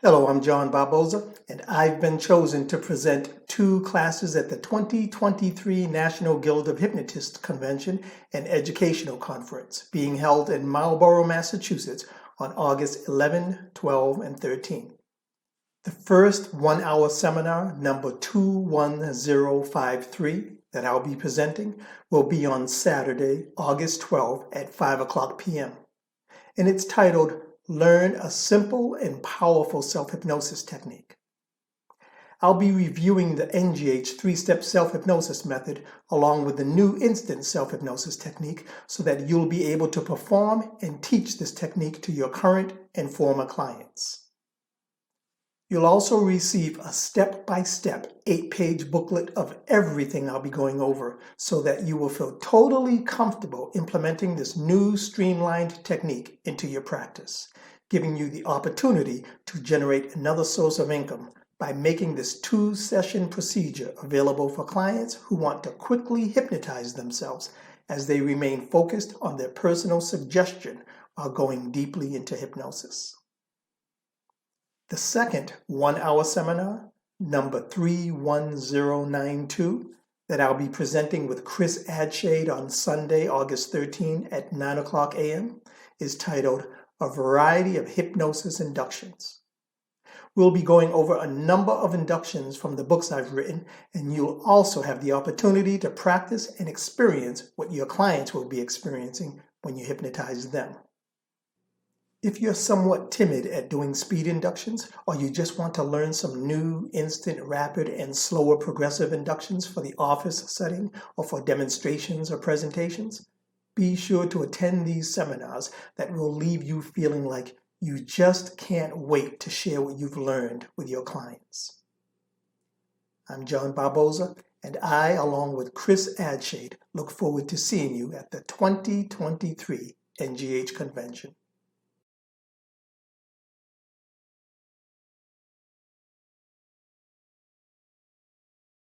Hello, I'm John Barboza, and I've been chosen to present two classes at the 2023 National Guild of Hypnotists Convention and Educational Conference being held in Marlborough, Massachusetts on August 11, 12, and 13. The first one-hour seminar, number 21053, that I'll be presenting will be on Saturday, August 12 at 5 o'clock p.m. And it's titled Learn a Simple and Powerful Self-Hypnosis Technique. I'll be reviewing the NGH three-step self-hypnosis method along with the new instant self-hypnosis technique so that you'll be able to perform and teach this technique to your current and former clients. You'll also receive a step-by-step 8-page booklet of everything I'll be going over so that you will feel totally comfortable implementing this new streamlined technique into your practice, giving you the opportunity to generate another source of income by making this 2-session procedure available for clients who want to quickly hypnotize themselves as they remain focused on their personal suggestion while going deeply into hypnosis. The second one-hour seminar, number 31092, that I'll be presenting with Chris Adshade on Sunday, August 13 at 9 o'clock a.m., is titled A Variety of Hypnosis Inductions. We'll be going over a number of inductions from the books I've written, and you'll also have the opportunity to practice and experience what your clients will be experiencing when you hypnotize them. If you're somewhat timid at doing speed inductions, or you just want to learn some new, instant, rapid, and slower progressive inductions for the office setting or for demonstrations or presentations, be sure to attend these seminars that will leave you feeling like you just can't wait to share what you've learned with your clients. I'm John Barboza, and I, along with Chris Adshade, look forward to seeing you at the 2023 NGH Convention.